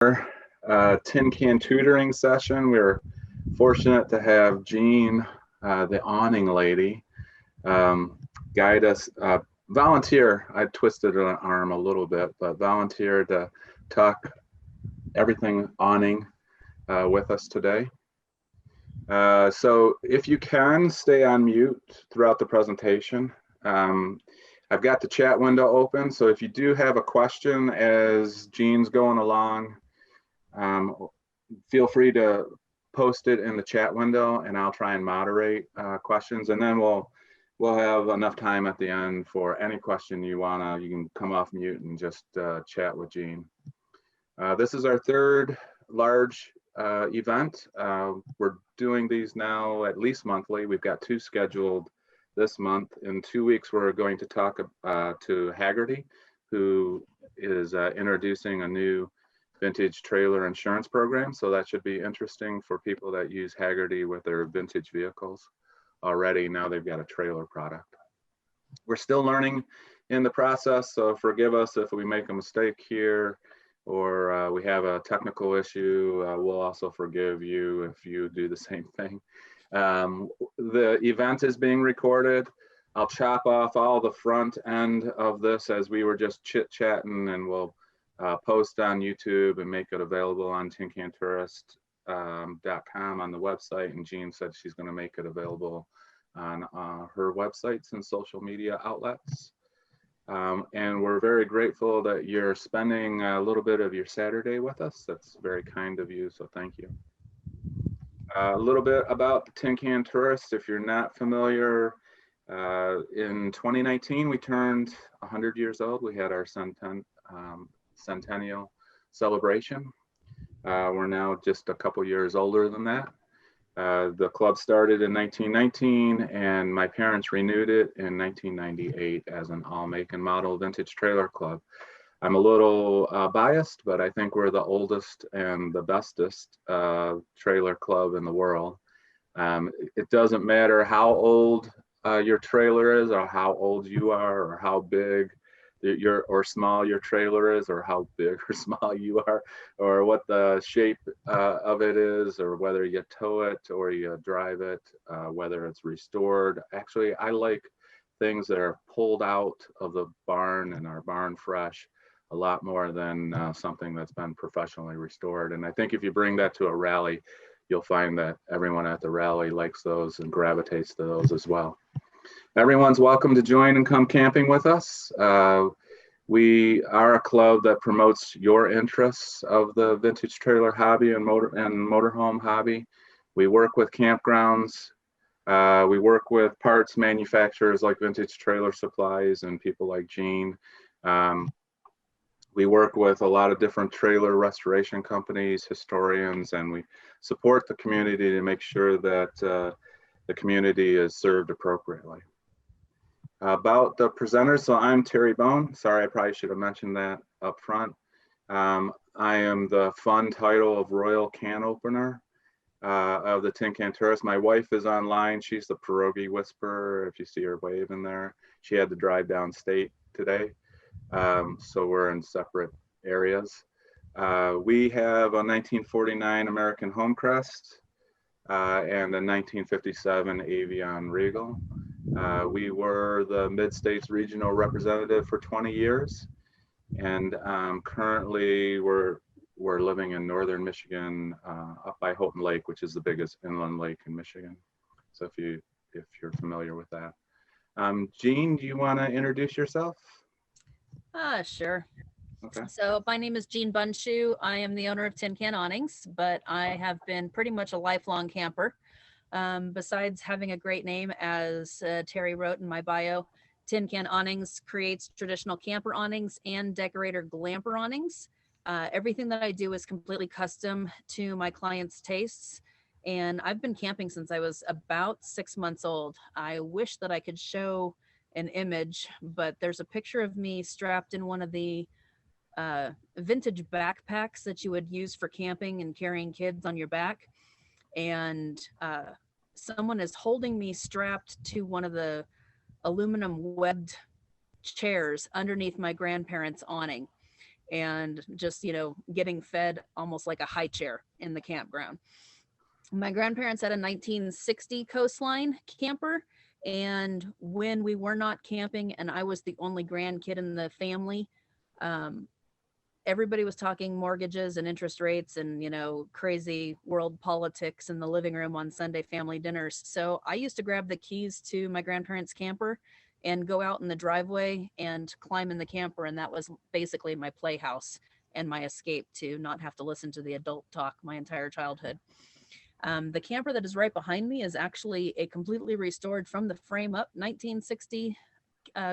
Tin Can Tutoring session. We're fortunate to have Jean, the awning lady, guide us, volunteer. I twisted an arm a little bit, but volunteer to talk everything awning with us today. So if you can, stay on mute throughout the presentation. I've got the chat window open, so if you do have a question as Jean's going along, feel free to post it in the chat window and I'll try and moderate questions, and then we'll have enough time at the end for any question you can come off mute and just chat with Jean. This is our third large event. We're doing these now at least monthly. We've got 2 scheduled this month. In 2 weeks, we're going to talk to Haggerty, who is introducing a new vintage trailer insurance program. So that should be interesting for people that use Haggerty with their vintage vehicles already. Now they've got a trailer product. We're still learning in the process, so forgive us if we make a mistake here or we have a technical issue. We'll also forgive you if you do the same thing. The event is being recorded. I'll chop off all the front end of this as we were just chit-chatting, and we'll post on YouTube and make it available on tincantourist.com on the website. And Jean said she's going to make it available on her websites and social media outlets. And we're very grateful that you're spending a little bit of your Saturday with us. That's very kind of you, so thank you. A little bit about the Tin Can Tourist. If you're not familiar, in 2019 we turned 100 years old. We had our centennial celebration. We're now just a couple years older than that. The club started in 1919 and my parents renewed it in 1998 as an all make and model vintage trailer club. I'm a little biased, but I think we're the oldest and the bestest trailer club in the world. It doesn't matter how old your trailer is, or how old you are, or how big or small your trailer is, or how big or small you are, or what the shape of it is, or whether you tow it or you drive it, whether it's restored. Actually, I like things that are pulled out of the barn and are barn fresh a lot more than something that's been professionally restored. And I think if you bring that to a rally, you'll find that everyone at the rally likes those and gravitates to those as well. Everyone's welcome to join and come camping with us. We are a club that promotes your interests of the vintage trailer hobby and motorhome hobby. We work with campgrounds. We work with parts manufacturers like Vintage Trailer Supplies and people like Jean. We work with a lot of different trailer restoration companies, historians, and we support the community to make sure that the community is served appropriately. About the presenters, so I'm Terry Bone. Sorry, I probably should have mentioned that up front. I am the fun title of Royal Can Opener of the Tin Can Tourist. My wife is online. She's the pierogi whisperer, if you see her waving there. She had to drive downstate today. So we're in separate areas. We have a 1949 American Homecrest and a 1957 Avion Regal. We were the Mid-States Regional Representative for 20 years. And currently we're living in northern Michigan, up by Houghton Lake, which is the biggest inland lake in Michigan. So if you're familiar with that. Jean, do you want to introduce yourself? Sure. Okay. So my name is Jean Bundschuh. I am the owner of Tin Can Awnings, but I have been pretty much a lifelong camper. Besides having a great name, as Terry wrote in my bio, Tin Can Awnings creates traditional camper awnings and decorator glamper awnings. Everything that I do is completely custom to my clients' tastes. And I've been camping since I was about 6 months old. I wish that I could show an image, but there's a picture of me strapped in one of the vintage backpacks that you would use for camping and carrying kids on your back. And someone is holding me strapped to one of the aluminum webbed chairs underneath my grandparents' awning. and just, getting fed almost like a high chair in the campground. My grandparents had a 1960 coastline camper. And when we were not camping and I was the only grandkid in the family, everybody was talking mortgages and interest rates and, crazy world politics in the living room on Sunday family dinners. So I used to grab the keys to my grandparents' camper and go out in the driveway and climb in the camper. And that was basically my playhouse and my escape to not have to listen to the adult talk my entire childhood. The camper that is right behind me is actually a completely restored from the frame up 1960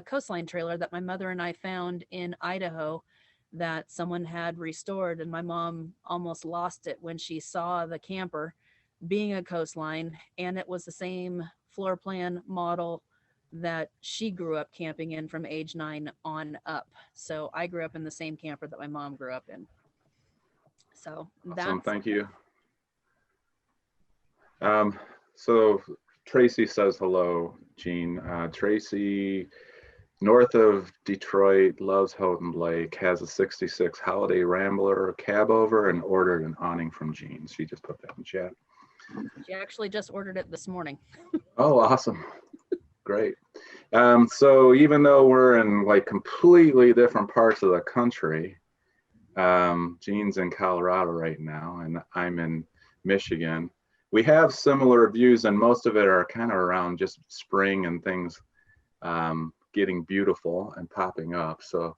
coastline trailer that my mother and I found in Idaho that someone had restored. And my mom almost lost it when she saw the camper being a coastline, and it was the same floor plan model that she grew up camping in from age 9 on up. So I grew up in the same camper that my mom grew up in. So awesome. Thank you. So Tracy says hello, Jean. Tracy, north of Detroit, loves Houghton Lake, has a 66 Holiday Rambler cab over and ordered an awning from Jean. She just put that in chat. She actually just ordered it this morning. Oh, awesome. Great. So even though we're in like completely different parts of the country, Jean's in Colorado right now and I'm in Michigan. We have similar views, and most of it are kind of around just spring and things getting beautiful and popping up. So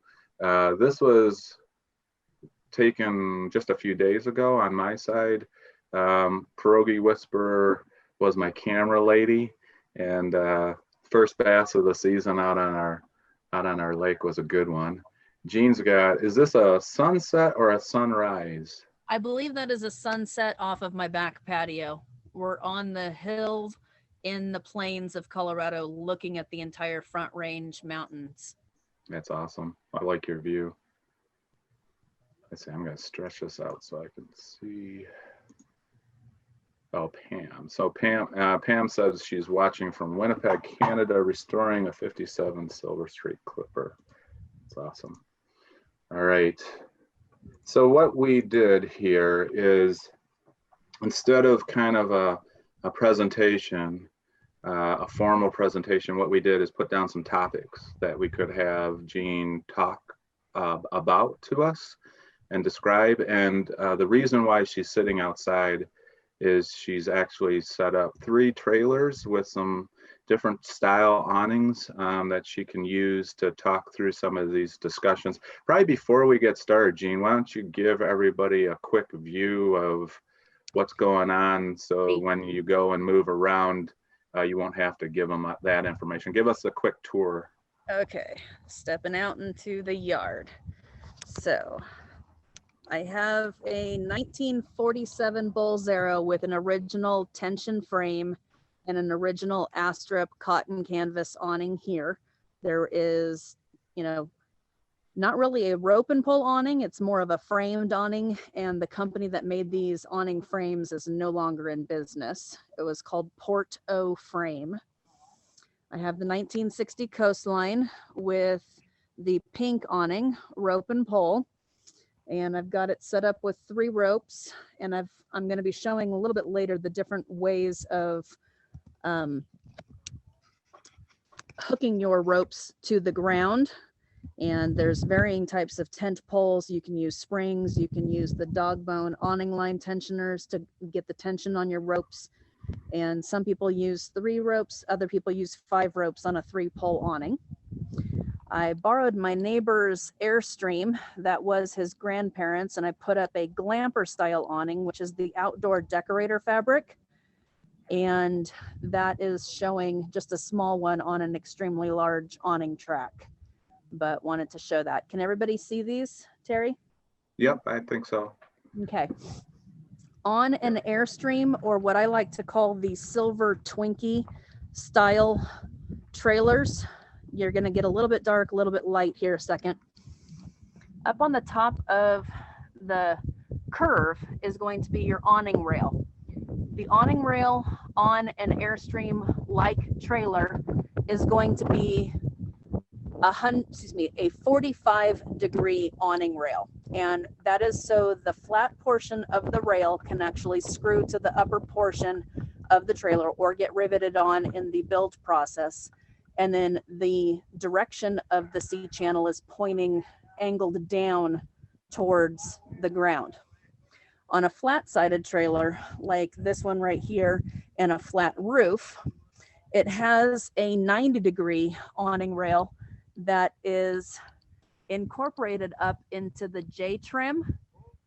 this was taken just a few days ago on my side. Pierogi Whisperer was my camera lady, and first bass of the season out on our lake was a good one. Jean's got, is this a sunset or a sunrise? I believe that is a sunset off of my back patio. We're on the hill in the plains of Colorado looking at the entire Front Range mountains. That's awesome. I like your view. Let's see, I'm going to stretch this out so I can see. Oh, Pam. So Pam says she's watching from Winnipeg, Canada, restoring a 57 Silver Streak Clipper. That's awesome. All right. So what we did here is, instead of kind of a presentation, a formal presentation, what we did is put down some topics that we could have Jean talk about to us and describe. And the reason why she's sitting outside is she's actually set up 3 trailers with some different style awnings that she can use to talk through some of these discussions. Probably before we get started, Jean, why don't you give everybody a quick view of what's going on, so when you go and move around, you won't have to give them that information. Give us a quick tour. Okay, stepping out into the yard. So I have a 1947 Bull Zero with an original tension frame and an original Astrip cotton canvas awning here. There is, not really a rope and pull awning. It's more of a framed awning, and the company that made these awning frames is no longer in business. It was called Port O Frame. I have the 1960 Coastline with the pink awning, rope and pull, and I've got it set up with 3 ropes, and I'm going to be showing a little bit later the different ways of hooking your ropes to the ground. And there's varying types of tent poles. You can use springs, you can use the dog bone awning line tensioners to get the tension on your ropes. And some people use 3 ropes, other people use 5 ropes on a 3-pole awning. I borrowed my neighbor's Airstream, that was his grandparents, and I put up a glamper style awning, which is the outdoor decorator fabric. And that is showing just a small one on an extremely large awning track. But wanted to show that. Can everybody see these, Terry? Yep, I think so. Okay. On an Airstream, or what I like to call the silver Twinkie style trailers, you're going to get a little bit dark, a little bit light here a second. Up on the top of the curve is going to be your awning rail. The awning rail on an Airstream like trailer is going to be a 45-degree awning rail. And that is so the flat portion of the rail can actually screw to the upper portion of the trailer or get riveted on in the build process. And then the direction of the C channel is pointing angled down towards the ground. On a flat-sided trailer like this one right here and a flat roof, it has a 90-degree awning rail that is incorporated up into the J trim,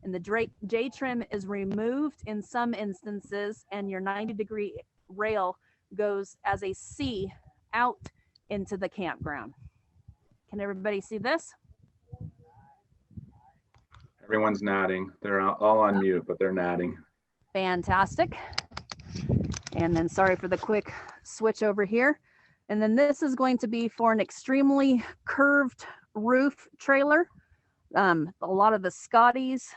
and the J trim is removed in some instances, and your 90-degree rail goes as a C out into the campground. Can everybody see this? Everyone's nodding. They're all on mute, but they're nodding. Fantastic. And then sorry for the quick switch over here. And then this is going to be for an extremely curved roof trailer. A lot of the Scotties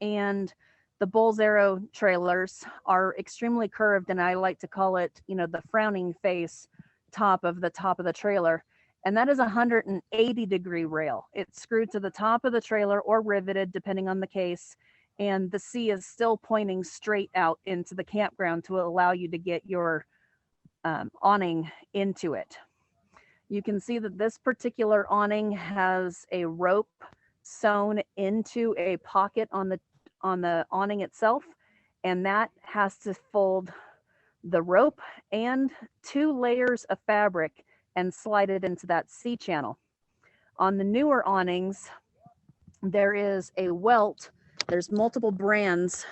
and the Bulls Arrow trailers are extremely curved, and I like to call it, you know, the frowning face top of the trailer. And that is a 180-degree rail. It's screwed to the top of the trailer or riveted, depending on the case. And the C is still pointing straight out into the campground to allow you to get your awning into it. You can see that this particular awning has a rope sewn into a pocket on the awning itself, and that has to fold the rope and 2 layers of fabric and slide it into that C channel. On the newer awnings, there is a welt. There's multiple brands,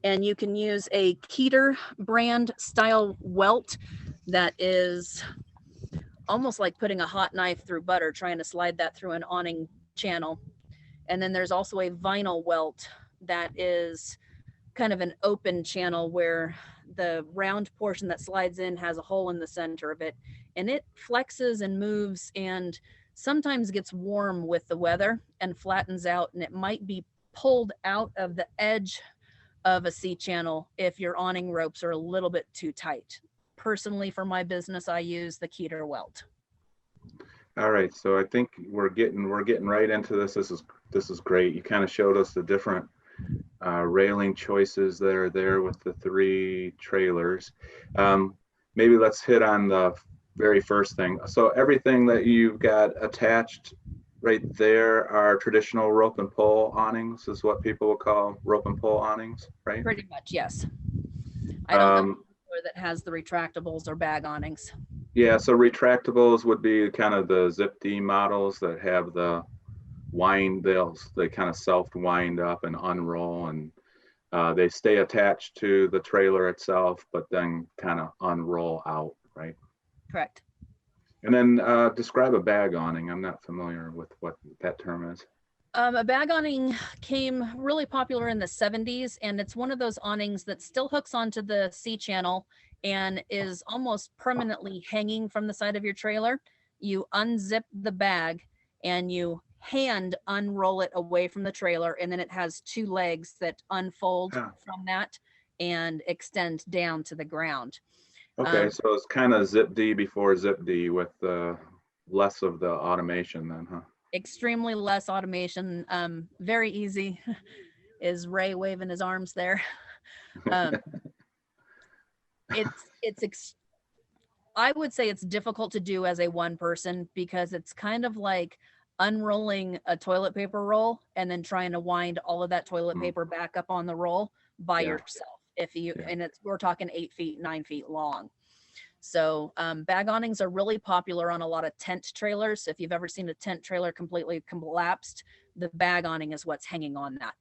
and you can use a Keeter brand style welt that is almost like putting a hot knife through butter, trying to slide that through an awning channel. And then there's also a vinyl welt that is kind of an open channel where the round portion that slides in has a hole in the center of it, and it flexes and moves and sometimes gets warm with the weather and flattens out, and it might be pulled out of the edge of a C channel if your awning ropes are a little bit too tight. Personally, for my business, I use the Keeter welt. All right, so I think we're getting right into this. This is great. You kind of showed us the different railing choices that are there with the 3 trailers. Maybe let's hit on the very first thing. So everything that you've got attached right there are traditional rope and pole awnings, is what people will call rope and pole awnings, right? Pretty much, yes. I don't know that has the retractables or bag awnings. Yeah, so retractables would be kind of the zip D models that have the wind, they kind of self wind up and unroll, and they stay attached to the trailer itself, but then kind of unroll out, right? Correct. And then describe a bag awning. I'm not familiar with what that term is. A bag awning came really popular in the 70s, and it's one of those awnings that still hooks onto the C channel and is almost permanently hanging from the side of your trailer. You unzip the bag and you hand unroll it away from the trailer, and then it has 2 legs that unfold from that and extend down to the ground. Okay, so it's kind of zip D before zip D with less of the automation then, huh? Extremely less automation. Very easy. Is Ray waving his arms there? I would say it's difficult to do as a one person, because it's kind of like unrolling a toilet paper roll and then trying to wind all of that toilet paper back up on the roll by yourself. And we're talking 8 feet, 9 feet long. So bag awnings are really popular on a lot of tent trailers. If you've ever seen a tent trailer completely collapsed, the bag awning is what's hanging on that.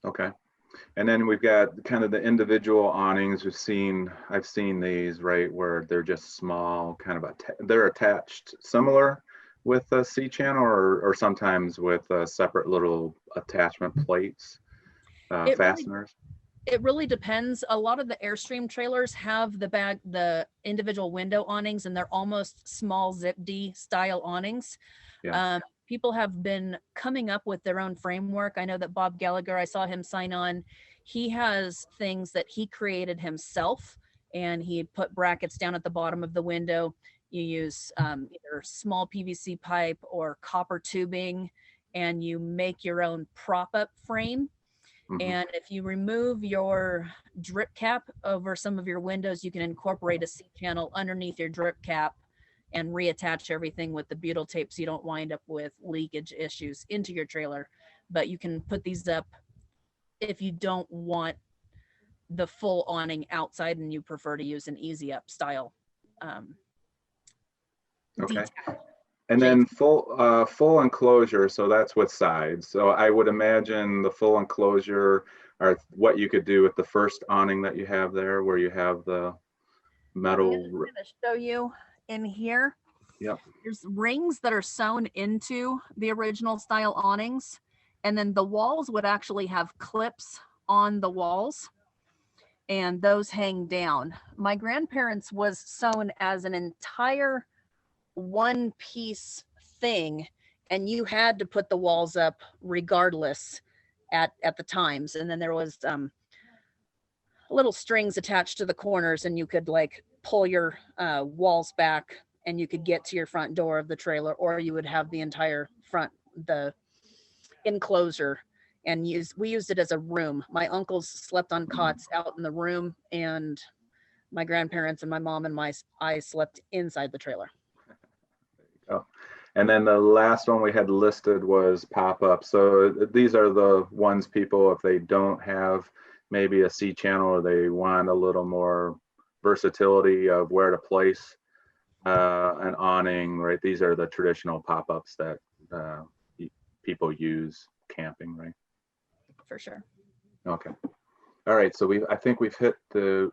Okay. And then we've got kind of the individual awnings. I've seen these, right, where they're just small, kind of they're attached similar with a C channel, or sometimes with separate little attachment plates, fasteners. It really depends. A lot of the Airstream trailers have the individual window awnings, and they're almost small zip D style awnings. Yeah. People have been coming up with their own framework. I know that Bob Gallagher, I saw him sign on. He has things that he created himself, and he put brackets down at the bottom of the window, You use either small PVC pipe or copper tubing, and you make your own prop-up frame. And if you remove your drip cap over some of your windows, you can incorporate a C-channel underneath your drip cap and reattach everything with the butyl tape so you don't wind up with leakage issues into your trailer. But you can put these up if you don't want the full awning outside and you prefer to use an easy up style. Okay. Detail. And then full enclosure, so that's with sides. So I would imagine the full enclosure are what you could do with the first awning that you have there, where you have the metal. I'm going to show you in here. Yep. There's rings that are sewn into the original style awnings, and then the walls would actually have clips on the walls, and those hang down. My grandparents was sewn as an entire one piece thing, and you had to put the walls up regardless at the times. And then there was little strings attached to the corners, and you could like pull your walls back and you could get to your front door of the trailer, or you would have the entire front, the enclosure, and we used it as a room. My uncles slept on cots out in the room, and my grandparents and my mom and I slept inside the trailer. Oh, and then the last one we had listed was pop-up. So these are the ones people, if they don't have maybe a C channel or they want a little more versatility of where to place an awning, right? These are the traditional pop-ups that people use camping, right? For sure. Okay. All right. So I think we've hit the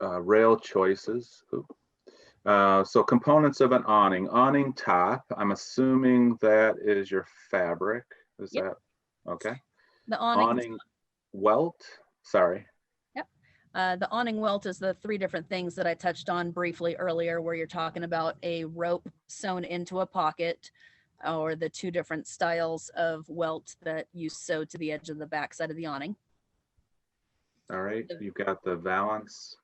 rail choices. So components of an awning top, I'm assuming that is your fabric. Is that okay? The awning welt, sorry. Yep. The awning welt is the three different things that I touched on briefly earlier, where you're talking about a rope sewn into a pocket, or the two different styles of welt that you sew to the edge of the back side of the awning. All right. You've got the valance.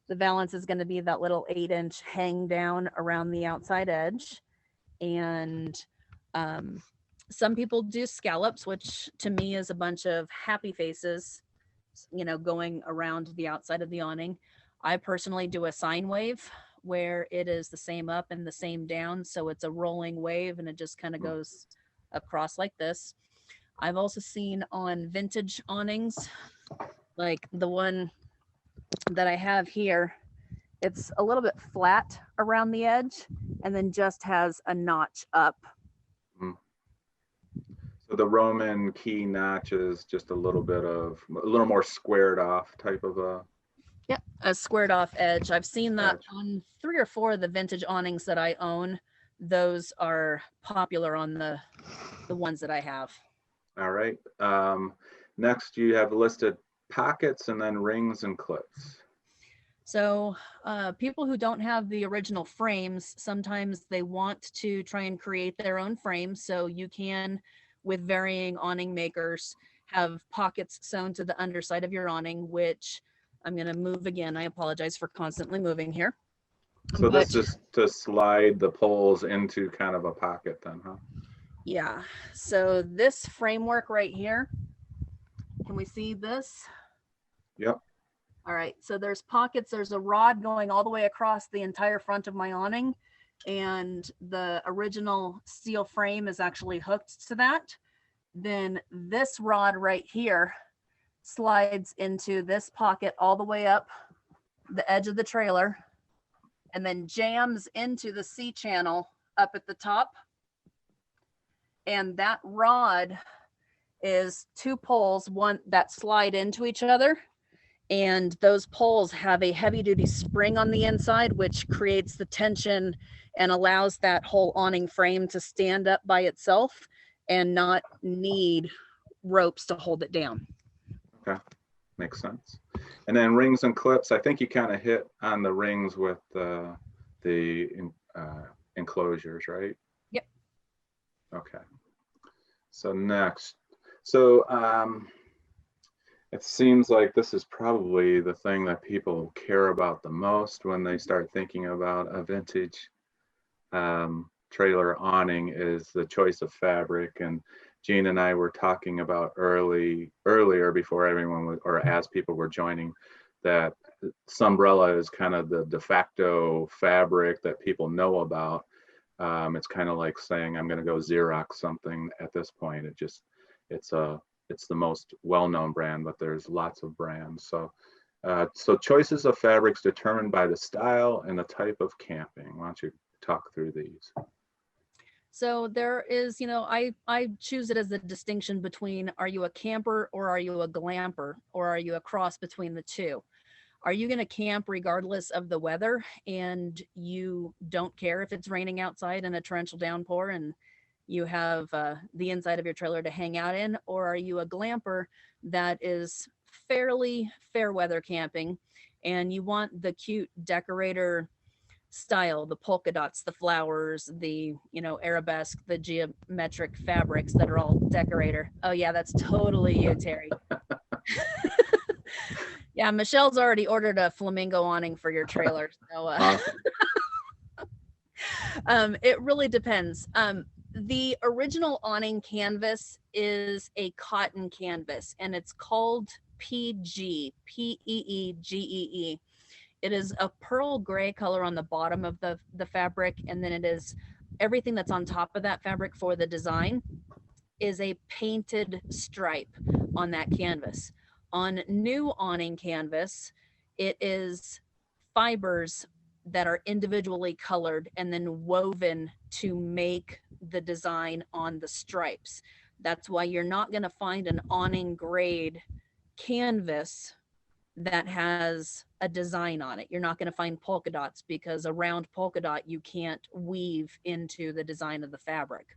The valance is going to be that little 8-inch hang down around the outside edge. And some people do scallops, which to me is a bunch of happy faces, going around the outside of the awning. I personally do a sine wave, where it is the same up and the same down. So it's a rolling wave and it just kind of goes across like this. I've also seen on vintage awnings, like the one that I have here, it's a little bit flat around the edge and then just has a notch up. So the Roman key notch is just a little more squared off type of a. Yep, a squared off edge. I've seen that on 3 or 4 of the vintage awnings that I own. Those are popular on the ones that I have. All right. Next, you have listed pockets and then rings and clips. So people who don't have the original frames, sometimes they want to try and create their own frames. So you can, with varying awning makers, have pockets sewn to the underside of your awning, which I'm going to move again. I apologize for constantly moving here. So this is to slide the poles into kind of a pocket then, huh? Yeah. So this framework right here, can we see this? Yep. All right. So there's pockets. There's a rod going all the way across the entire front of my awning, and the original steel frame is actually hooked to that. Then this rod right here slides into this pocket all the way up the edge of the trailer, and then jams into the C channel up at the top. And that rod is 2 poles, one that slide into each other. And those poles have a heavy duty spring on the inside, which creates the tension and allows that whole awning frame to stand up by itself and not need ropes to hold it down. Okay, makes sense. And then rings and clips, I think you kind of hit on the rings with the enclosures, right? Yep. Okay. So next, so it seems like this is probably the thing that people care about the most when they start thinking about a vintage trailer awning is the choice of fabric. And Jean and I were talking about earlier before everyone was, or as people were joining, that Sunbrella is kind of the de facto fabric that people know about. It's kind of like saying I'm going to go Xerox something at this point. It's the most well-known brand, but there's lots of brands. So choices of fabrics determined by the style and the type of camping. Why don't you talk through these? So there is, I choose it as a distinction between, are you a camper or are you a glamper, or are you a cross between the two? Are you going to camp regardless of the weather and you don't care if it's raining outside in a torrential downpour and you have the inside of your trailer to hang out in? Or are you a glamper that is fairly fair weather camping and you want the cute decorator style, the polka dots, the flowers, the, arabesque, the geometric fabrics that are all decorator? Oh yeah, that's totally you, Terry. Yeah, Michelle's already ordered a flamingo awning for your trailer. So it really depends. The original awning canvas is a cotton canvas, and it's called PG, P-E-E-G-E-E. It is a pearl gray color on the bottom of the fabric, and then it is everything that's on top of that fabric for the design is a painted stripe on that canvas. On new awning canvas, it is fibers that are individually colored and then woven to make the design on the stripes. That's why you're not going to find an awning grade canvas that has a design on it. You're not going to find polka dots, because around polka dot you can't weave into the design of the fabric.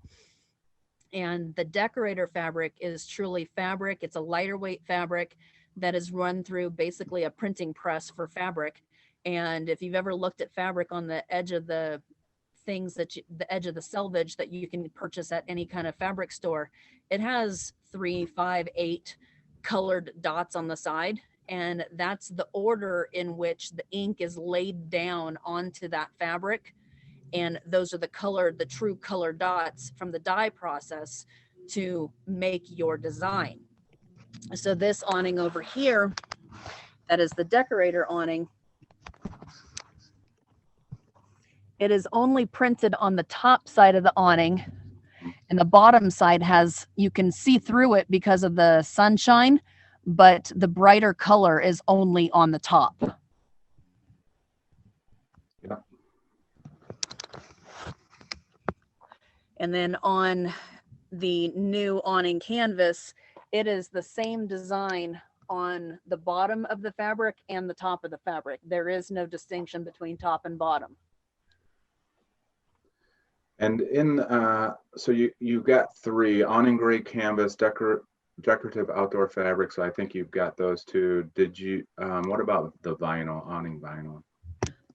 And the decorator fabric is truly fabric. It's a lighter weight fabric that is run through basically a printing press for fabric. And if you've ever looked at fabric on the edge of the things the edge of the selvage that you can purchase at any kind of fabric store, it has 3, 5, 8 colored dots on the side. And that's the order in which the ink is laid down onto that fabric. And those are the true color dots from the dye process to make your design. So this awning over here, that is the decorator awning, it is only printed on the top side of the awning, and the bottom side you can see through it because of the sunshine, but the brighter color is only on the top. Yeah. And then on the new awning canvas, it is the same design on the bottom of the fabric and the top of the fabric. There is no distinction between top and bottom. And so you got 3: awning grade canvas, decorative outdoor fabrics. So I think you've got those 2. Did you? What about the vinyl, awning vinyl?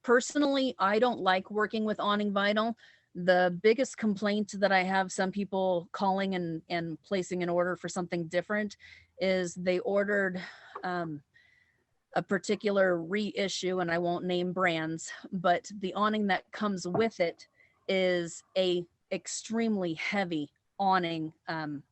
Personally, I don't like working with awning vinyl. The biggest complaint that I have some people calling and placing an order for something different is they ordered a particular reissue, and I won't name brands, but the awning that comes with it is a extremely heavy awning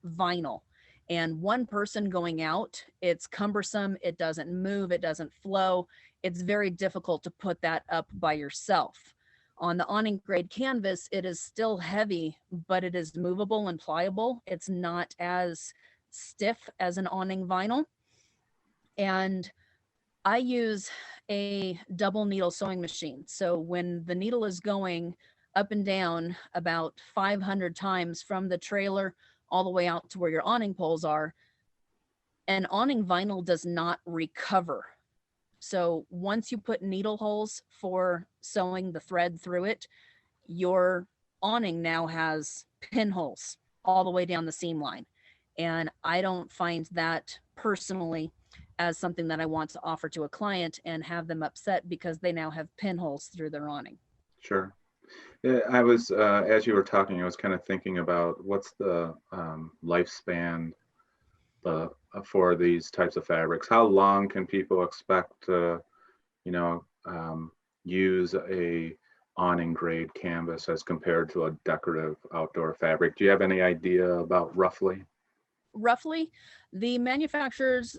vinyl. And one person going out, it's cumbersome, it doesn't move, it doesn't flow. It's very difficult to put that up by yourself. On the awning grade canvas, it is still heavy, but it is movable and pliable. It's not as stiff as an awning vinyl. And I use a double needle sewing machine. So when the needle is going up and down about 500 times from the trailer all the way out to where your awning poles are, an awning vinyl does not recover. So once you put needle holes for sewing the thread through it, your awning now has pinholes all the way down the seam line. And I don't find that personally as something that I want to offer to a client and have them upset because they now have pinholes through their awning. Sure. Yeah, I was, as you were talking, I was kind of thinking about what's the lifespan for these types of fabrics. How long can people expect to, use a awning grade canvas as compared to a decorative outdoor fabric? Do you have any idea about roughly? Roughly, the manufacturers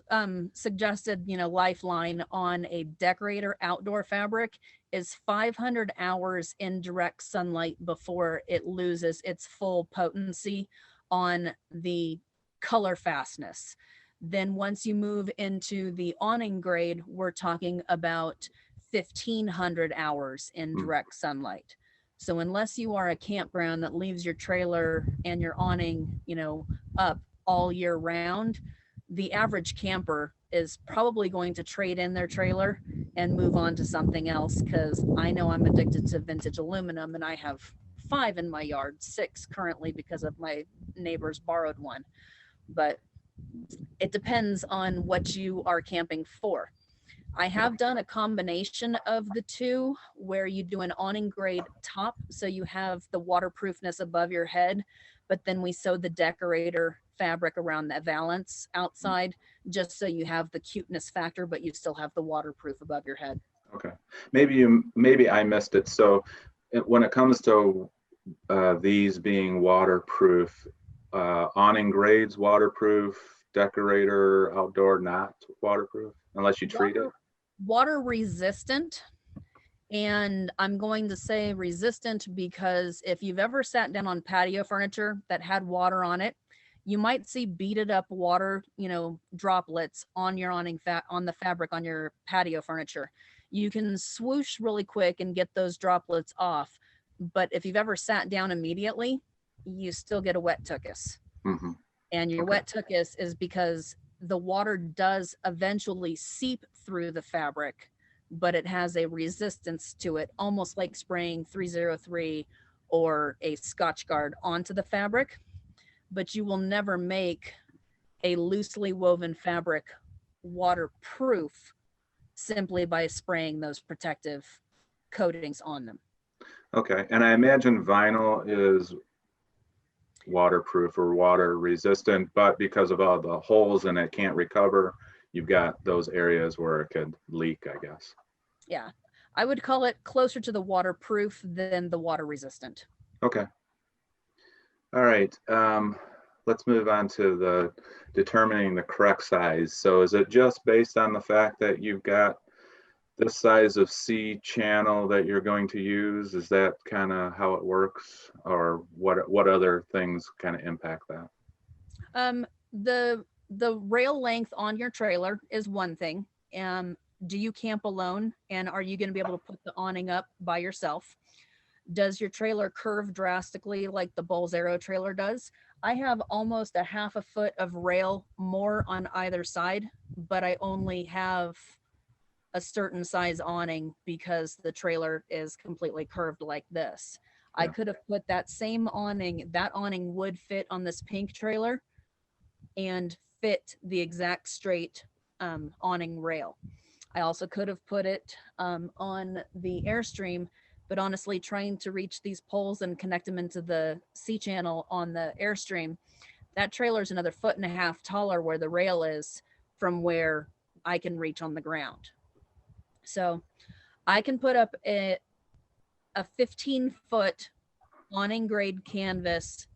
suggested, lifeline on a decorator outdoor fabric is 500 hours in direct sunlight before it loses its full potency on the color fastness. Then once you move into the awning grade, we're talking about 1500 hours in direct sunlight. So unless you are a campground that leaves your trailer and your awning, up all year round, the average camper is probably going to trade in their trailer and move on to something else, because I know I'm addicted to vintage aluminum and I have 5 in my yard, 6 currently because of my neighbor's borrowed one. But it depends on what you are camping for. I have done a combination of the two where you do an awning grade top, so you have the waterproofness above your head, but then we sew the decorator fabric around that valance outside, just so you have the cuteness factor, but you still have the waterproof above your head. Okay, maybe I missed it. So when it comes to these being waterproof, awning grades waterproof, decorator outdoor not waterproof unless you treat it. Water resistant. And I'm going to say resistant because if you've ever sat down on patio furniture that had water on it, you might see beaded up water, droplets on your awning on the fabric on your patio furniture. You can swoosh really quick and get those droplets off. But if you've ever sat down immediately, you still get a wet tuchus. Mm-hmm. And your wet tuchus is because the water does eventually seep through the fabric, but it has a resistance to it, almost like spraying 303 or a Scotchgard onto the fabric. But you will never make a loosely woven fabric waterproof simply by spraying those protective coatings on them. Okay, and I imagine vinyl is waterproof or water resistant, but because of all the holes in it can't recover, you've got those areas where it could leak, I guess. Yeah, I would call it closer to the waterproof than the water resistant. Okay. All right. Let's move on to the determining the correct size. So is it just based on the fact that you've got this size of C channel that you're going to use? Is that kind of how it works, or what other things kind of impact that? The rail length on your trailer is one thing. Do you camp alone, and are you going to be able to put the awning up by yourself? Does your trailer curve drastically like the Bulls Aero trailer does? I have almost a half a foot of rail more on either side, but I only have a certain size awning because the trailer is completely curved like this. Yeah. I could have put that same awning, that awning would fit on this pink trailer and fit the exact straight awning rail. I also could have put it on the Airstream, but honestly, trying to reach these poles and connect them into the C channel on the Airstream, that trailer is another 1.5 feet taller where the rail is from where I can reach on the ground. So I can put up a 15-foot awning grade canvas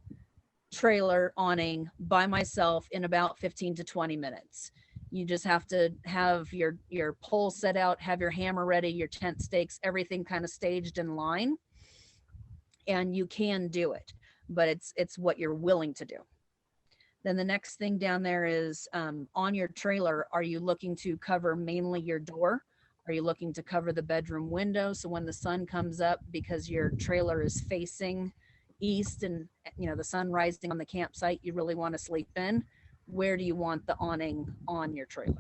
trailer awning by myself in about 15 to 20 minutes. You just have to have your pole set out, have your hammer ready, your tent stakes, everything kind of staged in line, and you can do it, but it's what you're willing to do. Then the next thing down there is on your trailer, are you looking to cover mainly your door? Are you looking to cover the bedroom window so when the sun comes up, because your trailer is facing east and the sun rising on the campsite, you really want to sleep in? Where do you want the awning on your trailer?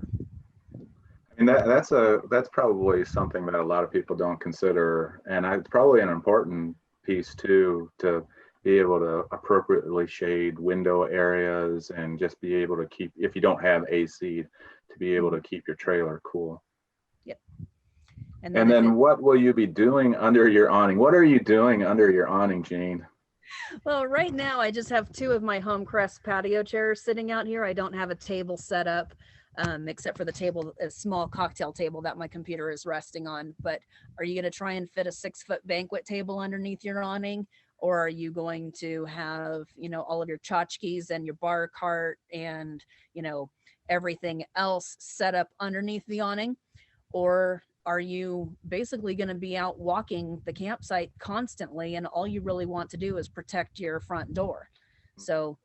And that's probably something that a lot of people don't consider, and it's probably an important piece too, to be able to appropriately shade window areas and just be able to keep, if you don't have AC, to be able to keep your trailer cool. Yep. And then what will you be doing under your awning? What are you doing under your awning, Jean? Well, right now I just have 2 of my Home Crest patio chairs sitting out here. I don't have a table set up. except for the table, a small cocktail table that my computer is resting on. But are you going to try and fit a 6-foot banquet table underneath your awning? Or are you going to have, you know, all of your tchotchkes and your bar cart and, you know, everything else set up underneath the awning? Or are you basically going to be out walking the campsite constantly and all you really want to do is protect your front door? So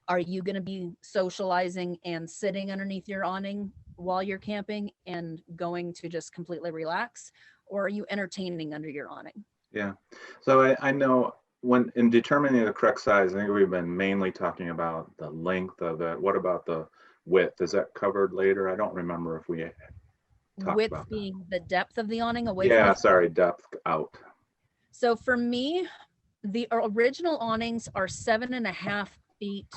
are you going to be socializing and sitting underneath your awning while you're camping and going to just completely relax? Or are you entertaining under your awning? Yeah. So I know when in determining the correct size, I think we've been mainly talking about the length of it. What about the width? Is that covered later? I don't remember if we talked Width about that. being the depth of the awning away from Yeah, the sorry, depth out. So for me, the original awnings are 7.5 feet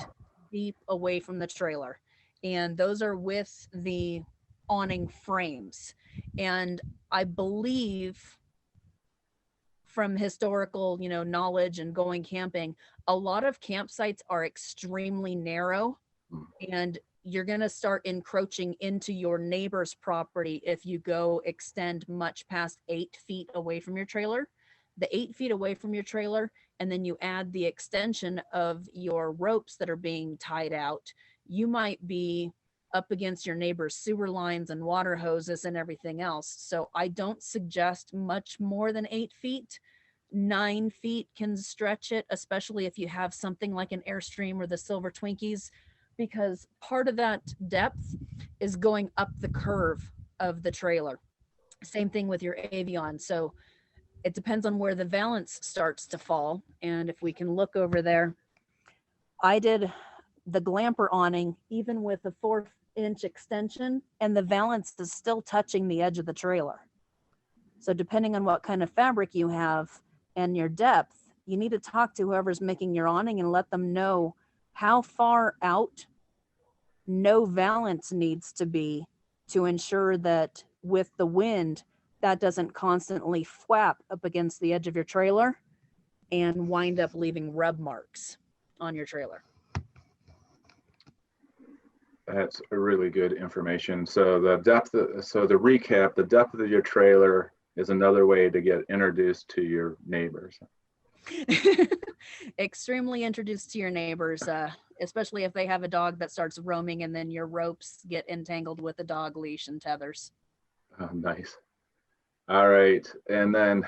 deep away from the trailer. And those are with the awning frames. And I believe from historical, you know, knowledge and going camping, a lot of campsites are extremely narrow, and you're going to start encroaching into your neighbor's property if you go extend much past 8 feet away from your trailer. The 8 feet away from your trailer, and then you add the extension of your ropes that are being tied out, you might be up against your neighbor's sewer lines and water hoses and everything else. So I don't suggest much more than 8 feet. 9 feet can stretch it, especially if you have something like an Airstream or the Silver Twinkies, because part of that depth is going up the curve of the trailer. Same thing with your Avion. So it depends on where the valance starts to fall. And if we can look over there, I did the glamper awning even with a 4-inch extension, and the valance is still touching the edge of the trailer. So depending on what kind of fabric you have and your depth, you need to talk to whoever's making your awning and let them know how far out no valance needs to be to ensure that with the wind, that doesn't constantly flap up against the edge of your trailer and wind up leaving rub marks on your trailer. That's a really good information. So the depth, so to recap, the depth of your trailer is another way to get introduced to your neighbors. Extremely introduced to your neighbors, especially if they have a dog that starts roaming and then your ropes get entangled with the dog leash and tethers. Oh, nice. All right. And then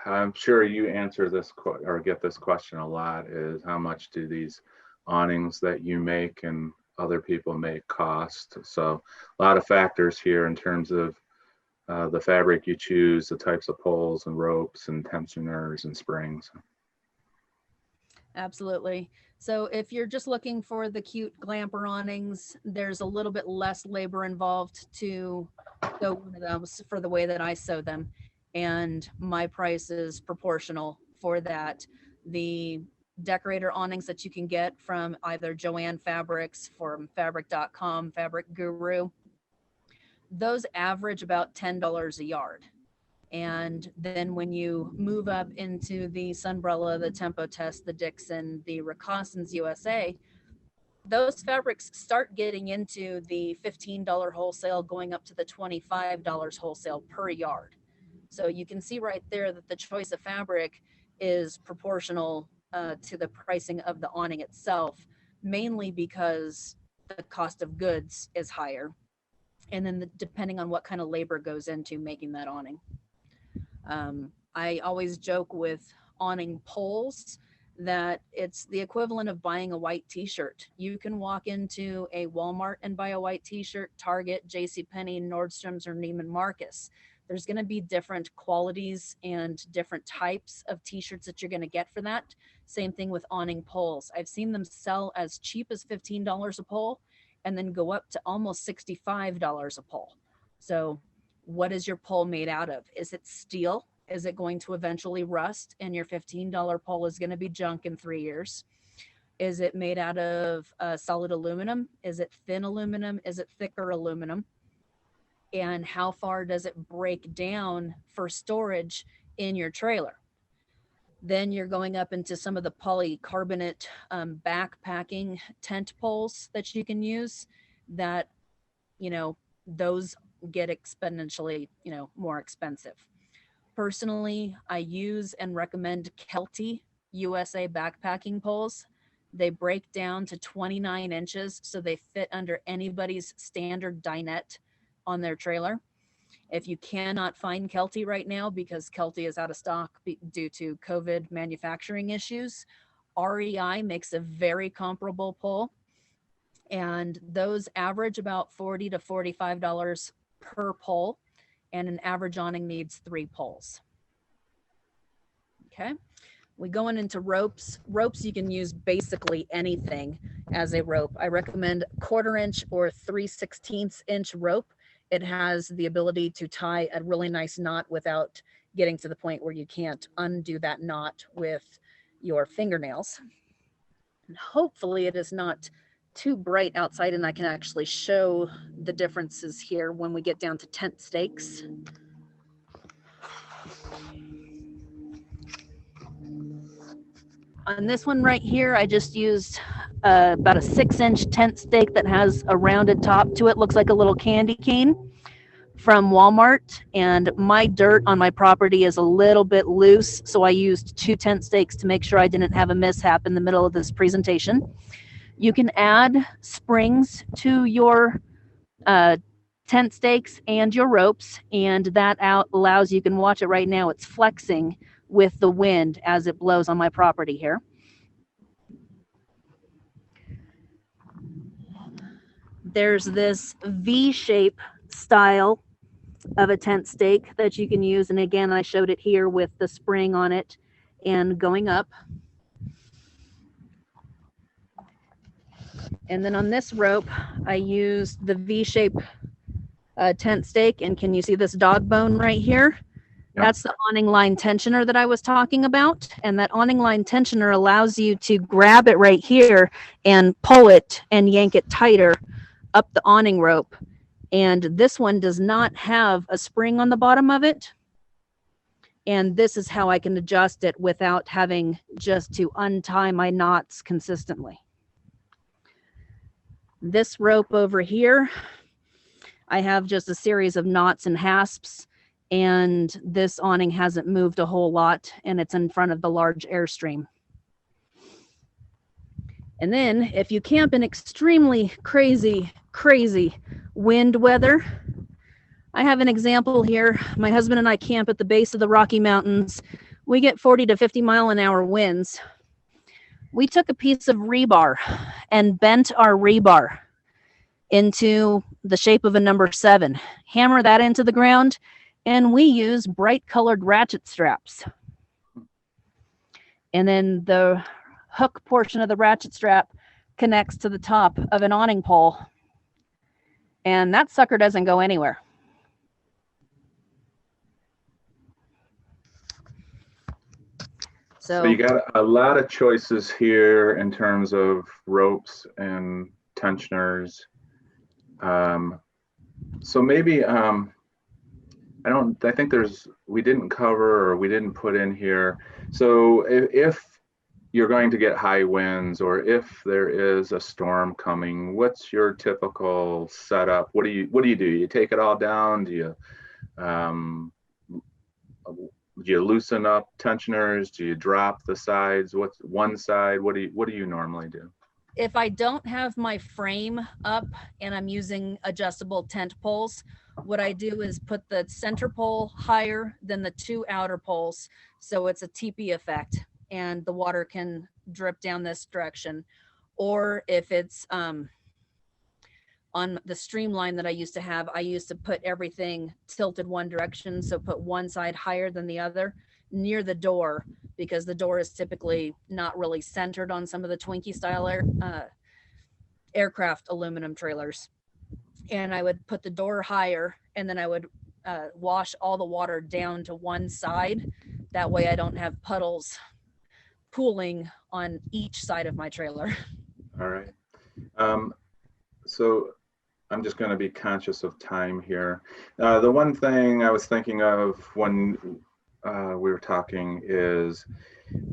I'm sure you answer this or get this question a lot, is how much do these awnings that you make and other people make cost? So a lot of factors here in terms of the fabric you choose, the types of poles and ropes and tensioners and springs. Absolutely. So if you're just looking for the cute glamper awnings, there's a little bit less labor involved to sew one of those for the way that I sew them. And my price is proportional for that. The decorator awnings that you can get from either Joanne Fabrics, from fabric.com, Fabric Guru, those average about $10 a yard. And then when you move up into the Sunbrella, the Tempo Test, the Dixon, the Reconnaissance USA, those fabrics start getting into the $15 wholesale, going up to the $25 wholesale per yard. So you can see right there that the choice of fabric is proportional to the pricing of the awning itself, mainly because the cost of goods is higher. And then depending on what kind of labor goes into making that awning. I always joke with awning poles that it's the equivalent of buying a white t-shirt. You can walk into a Walmart and buy a white t-shirt, Target, JCPenney, Nordstrom's, or Neiman Marcus. There's going to be different qualities and different types of t-shirts that you're going to get for that. Same thing with awning poles. I've seen them sell as cheap as $15 a pole and then go up to almost $65 a pole. So what is your pole made out of? Is it steel? Is it going to eventually rust and your $15 pole is going to be junk in 3 years? Is it made out of solid aluminum? Is it thin aluminum? Is it thicker aluminum? And how far does it break down for storage in your trailer? Then you're going up into some of the polycarbonate backpacking tent poles that you can use that you know, those get exponentially, you know, more expensive. Personally, I use and recommend Kelty USA backpacking poles. They break down to 29 inches, so they fit under anybody's standard dinette on their trailer. If you cannot find Kelty right now because Kelty is out of stock due to COVID manufacturing issues, REI makes a very comparable pole, and those average about $40 to $45 per pole, and an average awning needs 3 poles. Okay. We going into ropes. Ropes, you can use basically anything as a rope. I recommend 1/4 inch or 3/16 inch rope. It has the ability to tie a really nice knot without getting to the point where you can't undo that knot with your fingernails. And hopefully it is not too bright outside and I can actually show the differences here when we get down to tent stakes. On this one right here, I just used about a 6-inch tent stake that has a rounded top to it. Looks like a little candy cane from Walmart. And my dirt on my property is a little bit loose, so I used 2 tent stakes to make sure I didn't have a mishap in the middle of this presentation. You can add springs to your tent stakes and your ropes, and that allows, you can watch it right now, it's flexing with the wind as it blows on my property here. There's this V-shape style of a tent stake that you can use, and again I showed it here with the spring on it and going up. And then on this rope I used the V-shape tent stake, and can you see this dog bone right here? Yep. That's the awning line tensioner that I was talking about, and that awning line tensioner allows you to grab it right here and pull it and yank it tighter up the awning rope. And this one does not have a spring on the bottom of it, and this is how I can adjust it without having just to untie my knots consistently. This rope over here, I have just a series of knots and hasps, and this awning hasn't moved a whole lot, and it's in front of the large Airstream. And then if you camp in extremely crazy wind weather, I have an example here. My husband and I camp at the base of the Rocky Mountains. We get 40 to 50 mile an hour winds. We took a piece of rebar and bent our rebar into the shape of a number 7, hammer that into the ground, and we use bright colored ratchet straps. And then the hook portion of the ratchet strap connects to the top of an awning pole, and that sucker doesn't go anywhere. So you got a lot of choices here in terms of ropes and tensioners. So maybe I think we didn't cover, or we didn't put in here. So if you're going to get high winds, or if there is a storm coming, what's your typical setup? What do you do? You take it all down? Do you loosen up tensioners? Do you drop the sides? What's one side? What do you normally do? If I don't have my frame up and I'm using adjustable tent poles, what I do is put the center pole higher than the 2 outer poles, so it's a teepee effect and the water can drip down this direction. Or if it's on the streamline that I used to have, I used to put everything tilted one direction, so put one side higher than the other near the door, because the door is typically not really centered on some of the Twinkie style aircraft aluminum trailers. And I would put the door higher, and then I would wash all the water down to one side. That way I don't have puddles pooling on each side of my trailer. All right. So I'm just going to be conscious of time here. The one thing I was thinking of when we were talking is,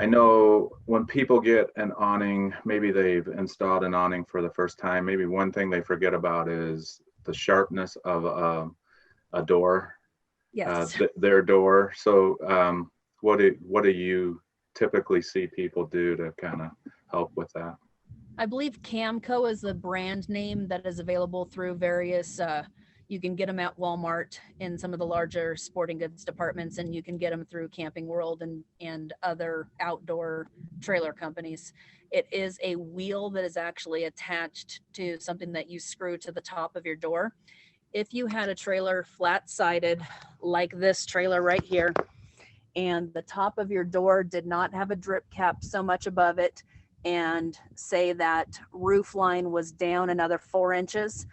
I know when people get an awning, maybe they've installed an awning for the first time, maybe one thing they forget about is the sharpness of a door, Yes. their door. So what do you typically see people do to kind of help with that? I believe Camco is the brand name that is available through various, you can get them at Walmart in some of the larger sporting goods departments, and you can get them through Camping World and other outdoor trailer companies. It is a wheel that is actually attached to something that you screw to the top of your door. If you had a trailer flat-sided like this trailer right here, and the top of your door did not have a drip cap so much above it, and say that roof line was down another 4 inches,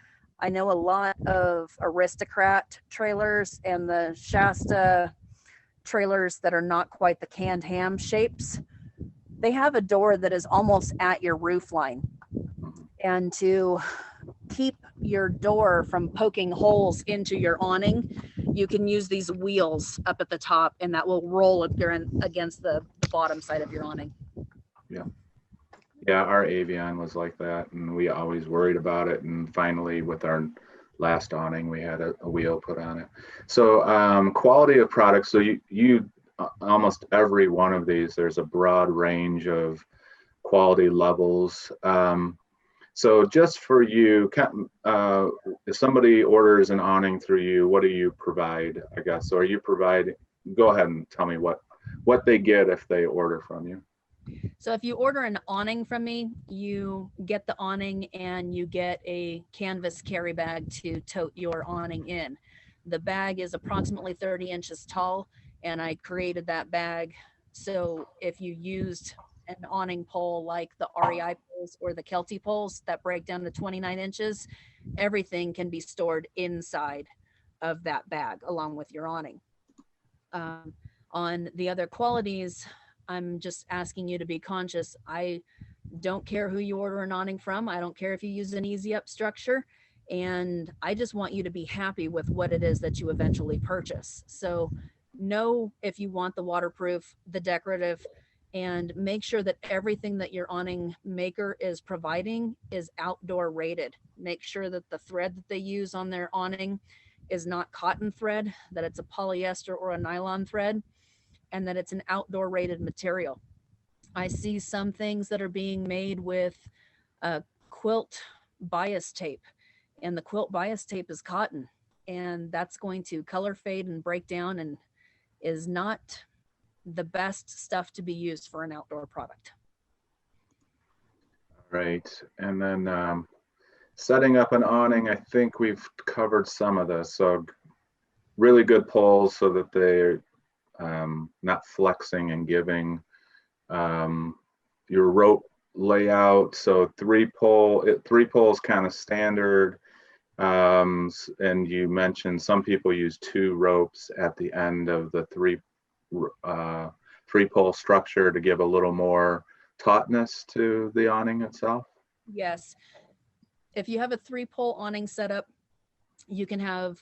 I know a lot of Aristocrat trailers and the Shasta trailers that are not quite the canned ham shapes, they have a door that is almost at your roof line. And to keep your door from poking holes into your awning, you can use these wheels up at the top, and that will roll against the bottom side of your awning. Yeah. Yeah, our Avion was like that, and we always worried about it. And finally, with our last awning, we had a wheel put on it. So quality of products. So you almost every one of these, there's a broad range of quality levels. So just for you, if somebody orders an awning through you, what do you provide, I guess? So are you providing, go ahead and tell me what they get if they order from you. So if you order an awning from me, you get the awning and you get a canvas carry bag to tote your awning in. The bag is approximately 30 inches tall, and I created that bag so if you used an awning pole like the REI poles or the Kelty poles that break down to 29 inches, everything can be stored inside of that bag along with your awning. On the other qualities, I'm just asking you to be conscious. I don't care who you order an awning from. I don't care if you use an easy up structure. And I just want you to be happy with what it is that you eventually purchase. So know if you want the waterproof, the decorative, and make sure that everything that your awning maker is providing is outdoor rated. Make sure that the thread that they use on their awning is not cotton thread, that it's a polyester or a nylon thread, and that it's an outdoor rated material. I see some things that are being made with quilt bias tape, and the quilt bias tape is cotton, and that's going to color fade and break down and is not the best stuff to be used for an outdoor product. Right. And then setting up an awning, I think we've covered some of this. So really good poles so that they're not flexing and giving. Your rope layout, so three poles kind of standard. And you mentioned some people use two ropes at the end of the three pole structure to give a little more tautness to the awning itself. Yes. If you have a 3-pole awning setup, you can have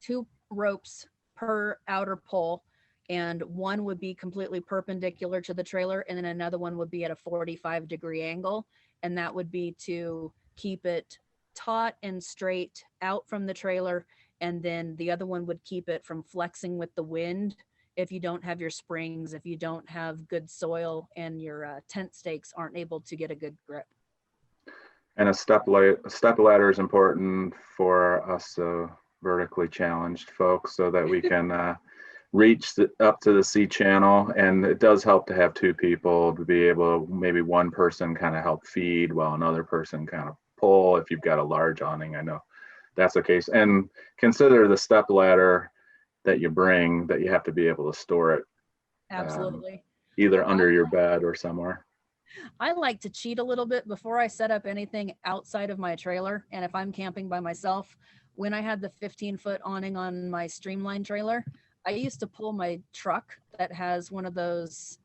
2 ropes per outer pole, and one would be completely perpendicular to the trailer, and then another one would be at a 45-degree angle, and that would be to keep it taut and straight out from the trailer, and then the other one would keep it from flexing with the wind if you don't have your springs, if you don't have good soil, and your tent stakes aren't able to get a good grip. And a step ladder is important for us vertically challenged folks so that we can reach up to the C channel. And it does help to have 2 people to be able to, maybe one person kind of help feed while another person kind of pull if you've got a large awning. I know that's the case. And consider the step ladder that you bring, that you have to be able to store it. Absolutely. Either under your bed or somewhere. I like to cheat a little bit before I set up anything outside of my trailer. And if I'm camping by myself, when I had the 15-foot awning on my Streamline trailer, I used to pull my truck that has one of those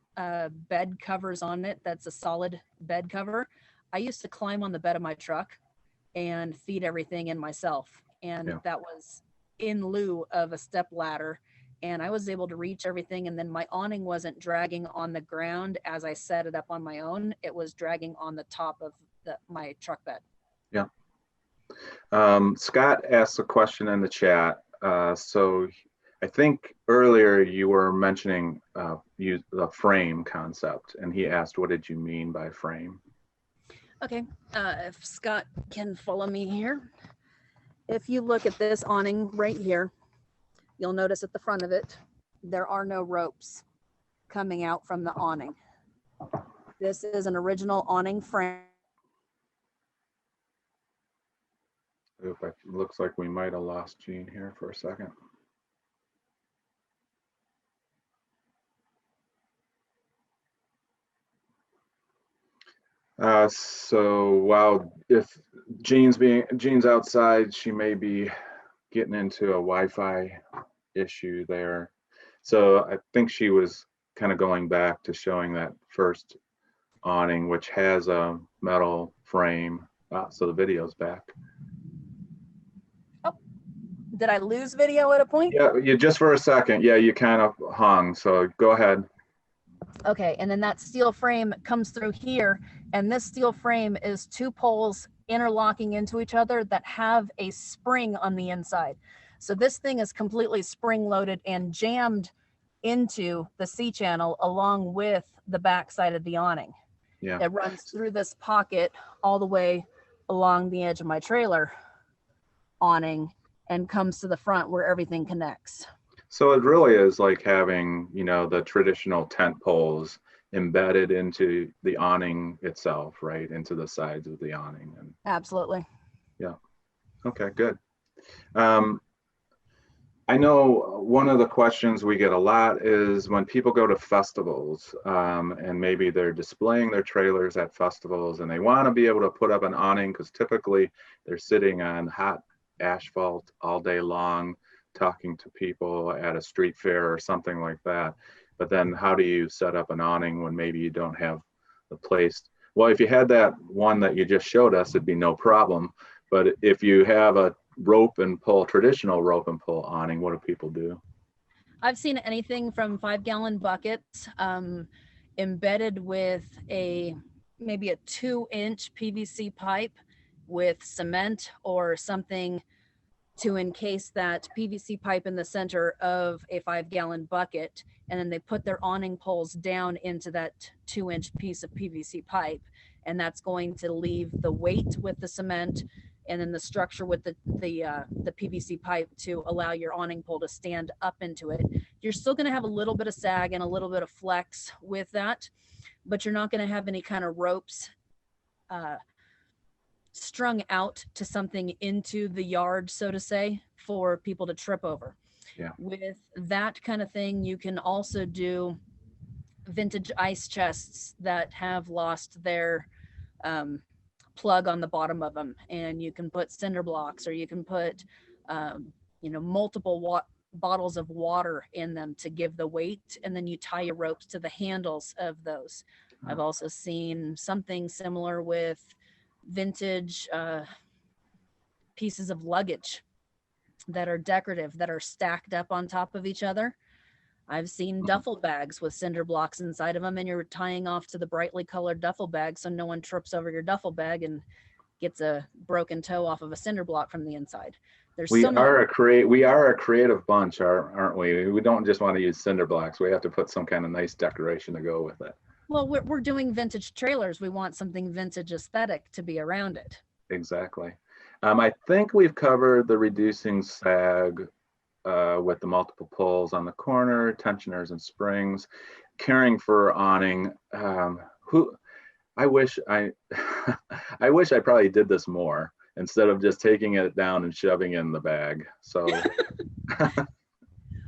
bed covers on it. That's a solid bed cover. I used to climb on the bed of my truck and feed everything in myself. And that was in lieu of a step ladder. And I was able to reach everything. And then my awning wasn't dragging on the ground as I set it up on my own. It was dragging on the top of my truck bed. Yeah. Scott asked a question in the chat. So I think earlier you were mentioning the frame concept, and he asked, what did you mean by frame? Okay, if Scott can follow me here. If you look at this awning right here, you'll notice at the front of it, there are no ropes coming out from the awning. This is an original awning frame. Oop, it looks like we might have lost Jean here for a second. So while if Jean's outside, she may be getting into a Wi-Fi issue there. So I think she was kind of going back to showing that first awning, which has a metal frame. So the video's back. Oh, did I lose video at a point? Yeah, just for a second. Yeah, you kind of hung. So go ahead. Okay, and then that steel frame comes through here, and this steel frame is two poles interlocking into each other that have a spring on the inside. So this thing is completely spring loaded and jammed into the C channel along with the back side of the awning. Yeah. It runs through this pocket all the way along the edge of my trailer awning and comes to the front where everything connects. So it really is like having, the traditional tent poles embedded into the awning itself, right? Into the sides of the awning. And absolutely. Yeah. Okay, good. I know one of the questions we get a lot is when people go to festivals and maybe they're displaying their trailers at festivals and they want to be able to put up an awning because typically they're sitting on hot asphalt all day long, talking to people at a street fair or something like that. But then how do you set up an awning when maybe you don't have the place? Well, if you had that one that you just showed us, it'd be no problem. But if you have a rope and pull, traditional rope and pull awning, what do people do? I've seen anything from 5-gallon buckets embedded with maybe a 2-inch PVC pipe with cement or something to encase that PVC pipe in the center of a 5-gallon bucket. And then they put their awning poles down into that 2-inch piece of PVC pipe. And that's going to leave the weight with the cement and then the structure with the PVC pipe to allow your awning pole to stand up into it. You're still going to have a little bit of sag and a little bit of flex with that, but you're not going to have any kind of ropes strung out to something into the yard, so to say, for people to trip over. Yeah. With that kind of thing, you can also do vintage ice chests that have lost their plug on the bottom of them, and you can put cinder blocks or you can put multiple bottles of water in them to give the weight, and then you tie your ropes to the handles of those. I've also seen something similar with vintage pieces of luggage that are decorative that are stacked up on top of each other. I've seen duffel bags with cinder blocks inside of them, and you're tying off to the brightly colored duffel bag so no one trips over your duffel bag and gets a broken toe off of a cinder block from the inside. We are a creative bunch, aren't we? We don't just want to use cinder blocks. We have to put some kind of nice decoration to go with it. Well, we're doing vintage trailers. We want something vintage aesthetic to be around it. Exactly. I think we've covered the reducing sag with the multiple pulls on the corner, tensioners and springs, caring for awning. I wish I probably did this more instead of just taking it down and shoving it in the bag. So.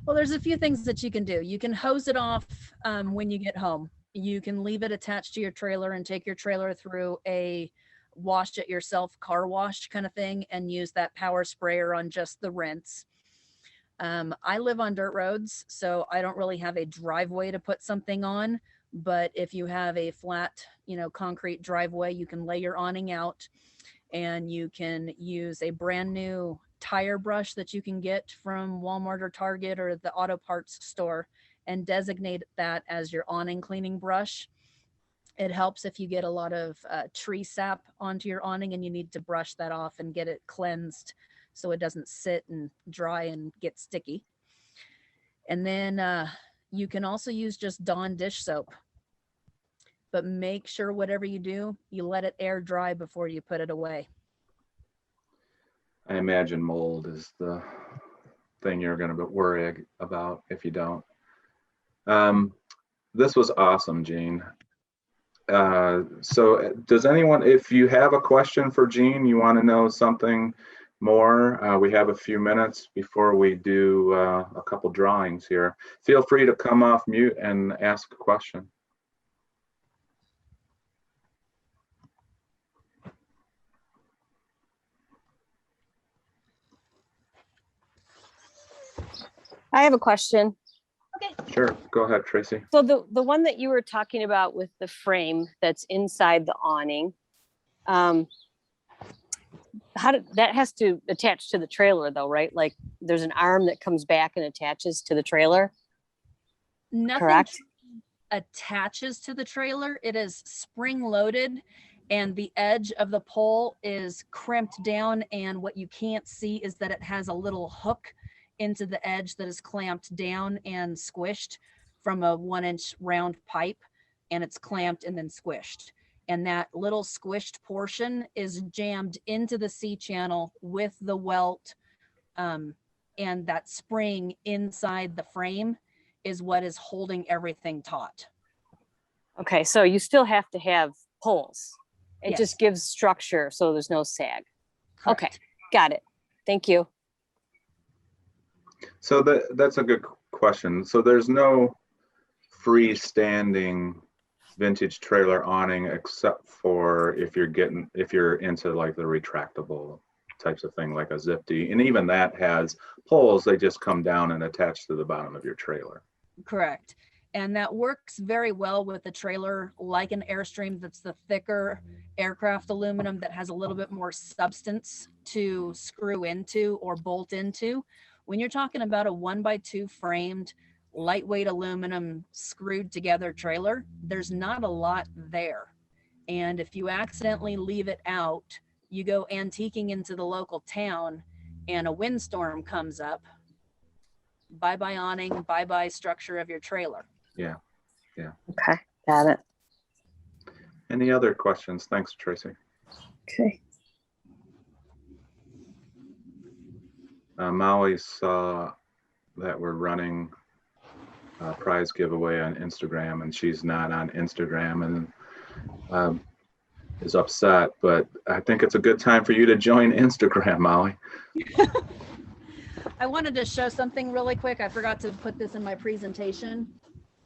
Well, there's a few things that you can do. You can hose it off when you get home. You can leave it attached to your trailer and take your trailer through a wash it yourself car wash kind of thing and use that power sprayer on just the rinse. I live on dirt roads, so I don't really have a driveway to put something on. But if you have a flat, concrete driveway, you can lay your awning out and you can use a brand new tire brush that you can get from Walmart or Target or the auto parts store and designate that as your awning cleaning brush. It helps if you get a lot of tree sap onto your awning and you need to brush that off and get it cleansed so it doesn't sit and dry and get sticky. And then you can also use just Dawn dish soap, but make sure whatever you do, you let it air dry before you put it away. I imagine mold is the thing you're going to worry about if you don't. This was awesome, Jean. So does anyone, if you have a question for Jean, you want to know something more, we have a few minutes before we do a couple drawings here. Feel free to come off mute and ask a question. I have a question. Okay. Sure, go ahead, Tracy. So the one that you were talking about with the frame that's inside the awning, that has to attach to the trailer though, right? Like there's an arm that comes back and attaches to the trailer. Nothing Correct? attaches to the trailer. It is spring loaded and the edge of the pole is crimped down, and what you can't see is that it has a little hook into the edge that is clamped down and squished from a 1-inch round pipe, and it's clamped and then squished. And that little squished portion is jammed into the C channel with the welt, and that spring inside the frame is what is holding everything taut. Okay, so you still have to have poles. It Yes. just gives structure so there's no sag. Correct. Okay, got it. Thank you. So that's a good question. So there's no freestanding vintage trailer awning except for if you're into like the retractable types of thing, like a Zip-D, and even that has poles. They just come down and attach to the bottom of your trailer. Correct. And that works very well with a trailer like an Airstream, that's the thicker aircraft aluminum that has a little bit more substance to screw into or bolt into. When you're talking about a 1x2 framed lightweight aluminum screwed together trailer, there's not a lot there. And if you accidentally leave it out, you go antiquing into the local town and a windstorm comes up, bye-bye awning, bye-bye structure of your trailer. Yeah. Okay, got it. Any other questions? Thanks, Tracy. Okay. Molly saw that we're running a prize giveaway on Instagram, and she's not on Instagram and is upset, but I think it's a good time for you to join Instagram, Molly. I wanted to show something really quick. I forgot to put this in my presentation.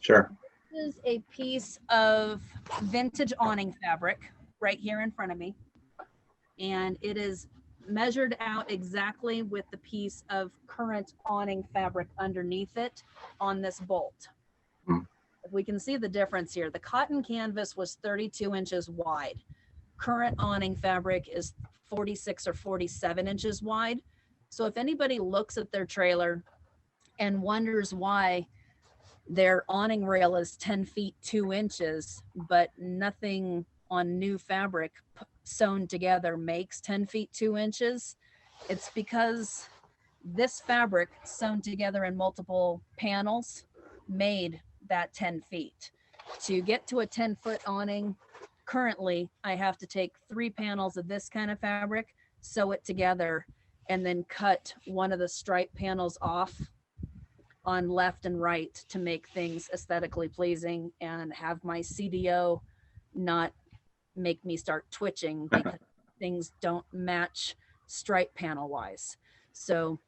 Sure. This is a piece of vintage awning fabric right here in front of me. And it is measured out exactly with the piece of current awning fabric underneath it on this bolt. If we can see the difference here, the cotton canvas was 32 inches wide. Current awning fabric is 46 or 47 inches wide. So if anybody looks at their trailer and wonders why their awning rail is 10 feet 2 inches, but nothing on new fabric sewn together makes 10 feet 2 inches, it's because this fabric sewn together in multiple panels made that 10 feet. To get to a 10-foot awning, currently I have to take 3 panels of this kind of fabric, sew it together, and then cut one of the stripe panels off on left and right to make things aesthetically pleasing and have my CDO not make me start twitching because things don't match stripe panel wise. So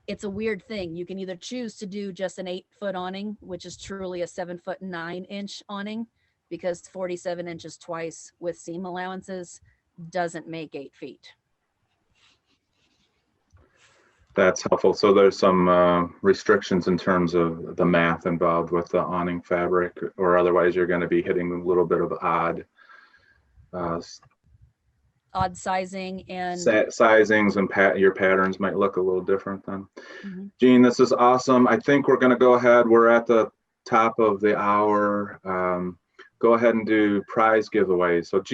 it's a weird thing. You can either choose to do just an 8-foot awning, which is truly a 7-foot 9-inch awning, because 47 inches twice with seam allowances doesn't make 8 feet. That's helpful. So there's some restrictions in terms of the math involved with the awning fabric, or otherwise you're going to be hitting a little bit of odd Sizing and sizings, and your patterns might look a little different then. Mhm. Jean, this is awesome. I think we're going to go ahead. We're at the top of the hour. go ahead and do prize giveaways. So